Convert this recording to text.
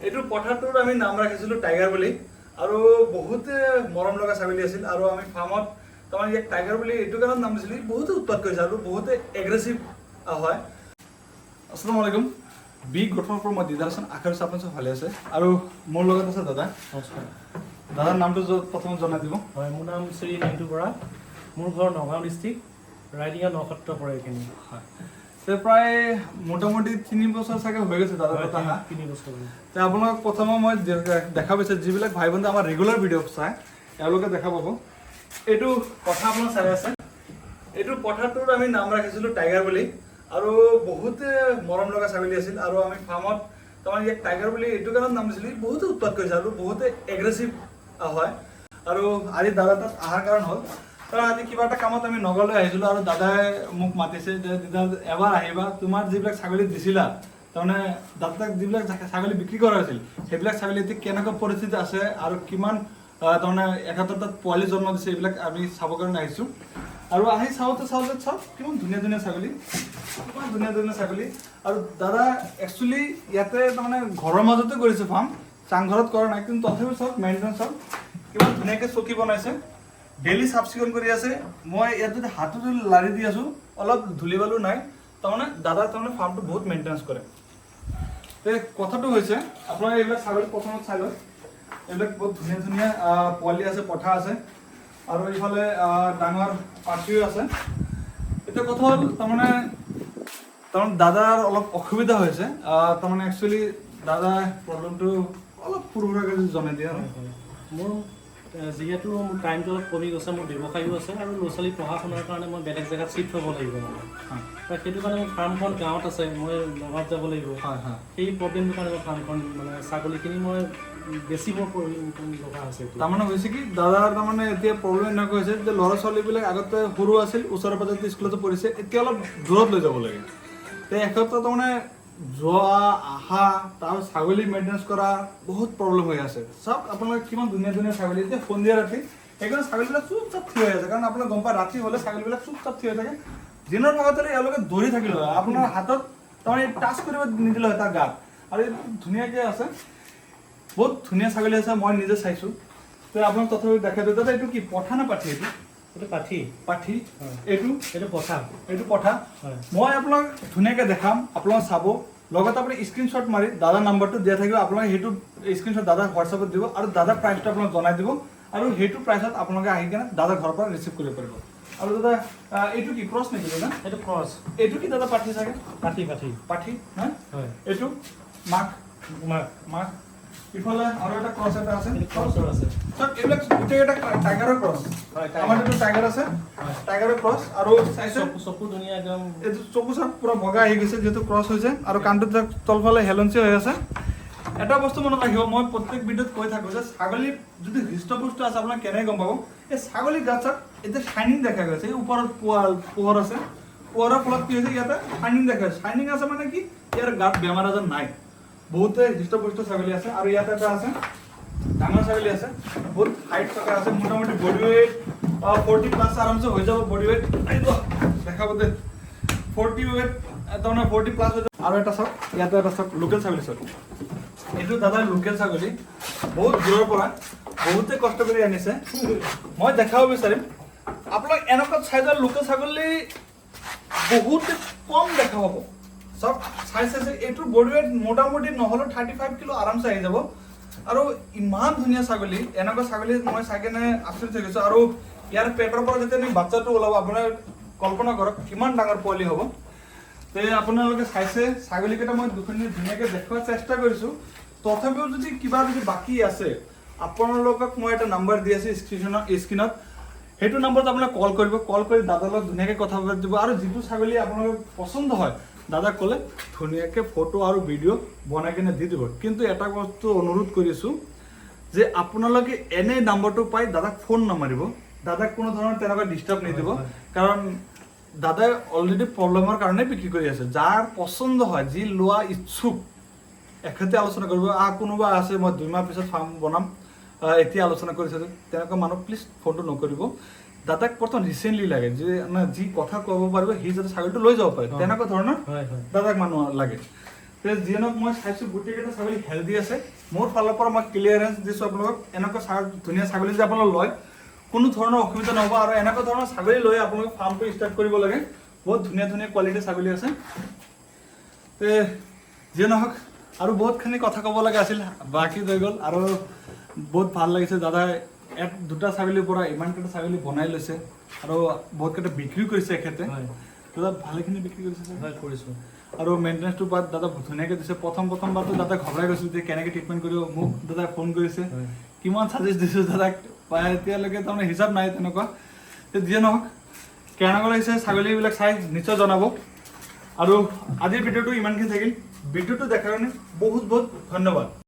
এইটো পথাৰটোৰ আমি নাম ৰাখিছিলোঁ টাইগাৰ বুলি আৰু বহুতে মৰম লগা ছাগলী আছিল আৰু আমি ফাৰ্মত তাৰমানে ইয়াক টাইগাৰ বুলি এইটো কাৰণত নাম দিছিলোঁ বহুতে উৎপাত কৰিছে আৰু বহুতে এগ্ৰেছিভ হয়। আসসালামু আলাইকুম বিগ গঠনৰ পৰা মই দিদাৰ হাছান আশা কৰিছোঁ আপুনি চব ভালে আছে আৰু মোৰ লগত আছে দাদা। নমস্কাৰ। দাদাৰ নামটো প্ৰথমে জনাই দিব। হয়, মোৰ নাম শ্ৰী নিন্তু বৰা, মোৰ ঘৰ নগাঁও ডিষ্ট্ৰিক্ট, ৰাইডিঙা নক্ষত্ৰ পৰে এইখিনি। হয়, প্ৰায় মোটামুটি 3 বছৰ চাগে হৈ গৈছে দাদা কথা। 3 বছৰ। আপোনাক প্ৰথমে মই দেখা পাইছোঁ যিবিলাক ভাই বন্ধু আমাৰ ৰেগুলাৰ ভিডিঅ' চাই তেওঁলোকে দেখা পাব। এইটো কথা আপোনাৰ চাই আছে, এইটো পথাৰটোৰ আমি নাম ৰাখিছিলোঁ টাইগাৰ বুলি আৰু বহুতে মৰম লগা ছাগলী আছিল আৰু আমি ফাৰ্মত তাৰমানে ইয়াক টাইগাৰ বুলি এইটো কাৰণত নাম দিছিলোঁ বহুতে উৎপাত কৰিছে আৰু বহুতে এগ্ৰেছিভ হয়। আৰু আজি দাদা তাত অহাৰ কাৰণ হ'ল কাৰণ আজি কিবা এটা কামত আমি নগাঁৱলৈ আহিছিলোঁ আৰু দাদাই মোক মাতিছে যে দাদা এবাৰ আহিবা, তোমাৰ যিবিলাক ছাগলী দিছিলা তাৰমানে দাদাক যিবিলাক ছাগলী বিক্ৰী কৰা হৈছিল সেইবিলাক ছাগলী এতিয়া কেনেকুৱা পৰিস্থিতি আছে আৰু কিমান তাৰমানে 71টাত পোৱালি জন্ম দিছে এইবিলাক আমি চাবৰ কাৰণে আহিছোঁ। আৰু আহি চাওঁতে চাওক কিমান ধুনীয়া ধুনীয়া ছাগলী, কিমান ধুনীয়া ধুনীয়া ছাগলী। আৰু দাদা একচুৱেলি ইয়াতে তাৰমানে ঘৰৰ মাজতে কৰিছে ফাৰ্ম, চাংঘৰত কৰা নাই, কিন্তু তথাপিও চাওক মেইনটেনেঞ্চ চাওক কিমান ধুনীয়াকৈ চকী বনাইছে, ডেইলি চাফ চিকুণ কৰি আছে। মই ইয়াত যদি হাতত লাৰি দি আছোঁ অলপ ধূলি বালু নাই, তাৰমানে দাদা তাৰমানে ফাৰ্মটো বহুত মেইনটেনেঞ্চ কৰে। কথাটো হৈছে আপোনাৰ এইবিলাক ছাগলী প্ৰথমত চাই লওক, এইবিলাক বহুত ধুনীয়া ধুনীয়া পোৱালি আছে, পঠা আছে আৰু এইফালে ডাঙৰ পাঠিও আছে। এতিয়া কথা হ'ল তাৰমানে দাদাৰ অলপ অসুবিধা হৈছে, তাৰমানে একচুৱেলি দাদাৰ প্ৰব্লেমটো অলপ সৰু সুৰাকৈ জনাই দিয়ে আৰু। মোৰ যিহেতু মোৰ টাইমটো অলপ কমি গৈছে, মোৰ ব্যৱসায়ো আছে আৰু ল'ৰা ছোৱালী পঢ়া শুনাৰ কাৰণে মই বেলেগ জেগাত চিফ্ট হ'ব লাগিব মানে। সেইটো কাৰণে মোৰ ফাৰ্মখন গাঁৱত আছে, মই নগাঁৱত যাব লাগিব। সেই প্ৰব্লেমটোৰ কাৰণে মই ফাৰ্মখন মানে ছাগলীখিনি মই বেচিব লগা হৈছে। তাৰমানে হৈছে কি দাদাৰ তাৰমানে এতিয়া প্ৰব্লেম এনেকুৱা হৈছে যে ল'ৰা ছোৱালীবিলাক আগতে সৰু আছিল, ওচৰে পাজৰে স্কুলতে পঢ়িছে, এতিয়া অলপ দূৰত লৈ যাব লাগে। এক্ষেত্ৰত তাৰমানে যোৱা আহা তাৰ ছাগলী মেইনটেনেঞ্চ কৰা বহুত প্ৰব্লেম হৈ আছে। চাওক আপোনালোকে কিমান ধুনীয়া ধুনীয়া ছাগলী, এতিয়া সন্ধিয়া ৰাতি সেইকাৰণে ছাগলীবিলাক চুপচাপ থিয় হৈ আছে, কাৰণ আপোনাৰ গম পায় ৰাতি হ'লে ছাগলীবিলাক চুপচাপ থিয় হৈ থাকে। দিনৰ ভাগত এওঁলোকে দৌৰি থাকিলে হয়, আপোনাৰ হাতত তাৰমানে টাচ কৰিব নিদিলে হয় তাৰ গাত। আৰু ধুনীয়াকৈ আছে, বহুত ধুনীয়া ছাগলী আছে, মই নিজে চাইছোঁ। আপোনাক তথাপি দেখাই দিওঁ। দাদা এইটো কি পঠা নে পাঠি? এইটো পাঠি। পাঠি। এইটো পঠা। এইটো পঠা। মই আপোনাক ধুনীয়াকৈ দেখাম, আপোনালোকে চাব, লগতে আপুনি স্ক্ৰীনশ্বট মাৰি দাদাৰ নাম্বাৰটো দিয়া থাকিব, আপোনালোকে সেইটো স্ক্ৰীনশ্বট দাদাক হোৱাটছআপত দিব আৰু দাদাৰ প্ৰাইচটো আপোনাক জনাই দিব আৰু সেইটো প্ৰাইচত আপোনালোকে আহি কিনে দাদাৰ ঘৰৰ পৰা ৰিচিভ কৰিব পাৰিব। আৰু দাদা এইটো কি ক্ৰছ নেকি দাদা? এইটো ক্ৰছ। এইটো কি দাদা পাঠি চাগে? পাঠি হা? হয়। এইটো মাক। ইফালে আৰু এটা ক্ৰছ এটা আছে, এইবিলাক গোটেইকেইটা টাইগাৰৰ ক্ৰছ। আমাৰ এইটো টাইগাৰ আছে, টাইগাৰৰ ক্ৰছ। আৰু চাইছে চকু ধুনীয়া একদম, এইটো চকু চাপ পুৰা বগা আহি গৈছে যিহেতু ক্ৰছ হৈছে, আৰু কাণটোত তলফালে হেলঞ্চি হৈ আছে। এটা বস্তু মনত ৰাখিব, মই প্ৰত্যেক ভিডিঅ'ত কৈ থাকোঁ যে ছাগলী যদি হৃষ্টপুষ্ট আছে আপোনাক কেনেকৈ গম পাব, এই ছাগলীৰ গাত চাওক এতিয়া শ্বাইনিং দেখা গৈছে, এই ওপৰত পোহৰ আছে, পোহৰৰ ফলত কি হৈছে ইয়াতে শ্বাইনিং দেখা গৈছে। শ্বাইনিং আছে মানে কি ইয়াৰ গাত বেমাৰ আজাৰ নাই, বহুতে হৃষ্টপুষ্ট ছাগলী আছে। আৰু ইয়াতে এটা আছে ডাঙৰ ছাগলী আছে, বহুত হাইট থকা আছে, মোটামুটি বডি ৱেইট 40+ আৰামছে হৈ যাব। বডি ৱেইট দেখাব দে, 40 ৱেইট তাৰমানে 40+ হৈ যাব। আৰু এটা চাওক ইয়াতে এটা চাওক লোকেল ছাগলী চাওক, এইটো দাদাৰ লোকেল ছাগলী, বহুত দূৰৰ পৰা বহুতে কষ্ট কৰি আনিছে। মই দেখাব বিচাৰিম আপোনাক এনেকুৱা চাইজৰ লোকেল ছাগলী বহুতে কম দেখা পাব। চব চাইছে এইটোৰ বডি ৱেইট মোটামুটি নহ'লেও 35 কিলো আৰামছে আহি যাব। আৰু ইমান ধুনীয়া ছাগলী, এনেকুৱা ছাগলী মই চাই কেনে আচৰিত হৈ গৈছোঁ। আৰু ইয়াৰ পেটৰ পৰা যেতিয়া বাচ্চাটো ওলাব আপোনাৰ কল্পনা কৰক কিমান ডাঙৰ পোৱালি হ'ব। আপোনালোকে চাইছে ছাগলীকেইটা মই ধুনীয়াকৈ দেখুৱাৰ চেষ্টা কৰিছোঁ, তথাপিও যদি কিবা বাকী আছে আপোনালোকক মই এটা নাম্বাৰ দি আছোঁ স্ক্ৰীণত, সেইটো নাম্বাৰত আপোনালোকে কল কৰিব, কল কৰি দাদাৰ লগত ধুনীয়াকৈ কথা পাতিব। আৰু যিটো ছাগলী আপোনালোকৰ পচন্দ হয় দাদাক ক'লে ধুনীয়াকৈ ফটো আৰু ভিডিঅ' বনাই কিনে দি দিব। কিন্তু এটা বস্তু অনুৰোধ কৰিছোঁ যে আপোনালোকে এনে নাম্বাৰটো পাই দাদাক ফোন নামাৰিব, দাদাক কোনো ধৰণৰ তেনেকুৱা ডিষ্টাৰ্ব নিদিব, কাৰণ দাদাই অলৰেডি প্ৰব্লেমৰ কাৰণে বিক্ৰী কৰি আছে। যাৰ পচন্দ হয়, যি লোৱা ইচ্ছুক এখেতে আলোচনা কৰিব। কোনোবা আছে মই 2 মাহ পিছত ফাৰ্ম বনাম এতিয়া আলোচনা কৰিছোঁ, তেনেকুৱা মানুহ প্লিজ ফোনটো নকৰিব। দাদাক প্ৰথম ৰিচেণ্টলি লাগে যে যি কথা ক'ব পাৰিব সি যাতে ছাগলীটো লৈ যাব পাৰে, তেনেকুৱা ধৰণৰ দাদাক মানুহ লাগে। যিয়ে নহওক মই চাইছোঁ গোটেইকেইটা ছাগলী হেল্ডি আছে। মোৰ ফালৰ পৰা মই ক্লিয়াৰেঞ্চ দিছোঁ আপোনালোকক, এনেকুৱা ধুনীয়া ছাগলী যদি আপোনালোক লয় কোনো ধৰণৰ অসুবিধা নহ'ব। আৰু এনেকুৱা ধৰণৰ ছাগলী লৈ আপোনালোকে ফাৰ্মটো ষ্টাৰ্ট কৰিব লাগে। বহুত ধুনীয়া ধুনীয়া কোৱালিটিৰ ছাগলী আছে। যিয়ে নহওক আৰু বহুতখিনি কথা ক'ব লগা আছিল, বাকী হৈ গ'ল। আৰু বহুত ভাল লাগিছে দাদাই দুটা ছাগলীৰ পৰা ইমানকেইটা ছাগলী বনাই লৈছে আৰু বহুতকেইটা বিক্ৰী কৰিছে এখেতে। দাদা ভালেখিনি বিক্ৰী কৰিছে হয় কৰিছোঁ। আৰু মেইনটেনেঞ্চটো বাদ দাদা ধুনীয়াকৈ দিছে। প্ৰথমবাৰতো দাদা ঘবৰাই গৈছিল যে কেনেকৈ ট্ৰিটমেণ্ট কৰিব। মোক দাদাই ফোন কৰিছে, কিমান চাৰ্জেছ দিছোঁ দাদাক এতিয়ালৈকে তাৰমানে হিচাপ নাই তেনেকুৱা। যিয়ে নহওক কেনেকুৱা লাগিছে ছাগলীবিলাক চাই নিশ্চয় জনাব। আৰু আজিৰ ভিডিঅ'টো ইমানখিনি থাকিল। ভিডিঅ'টো দেখাৰ কাৰণে বহুত বহুত ধন্যবাদ।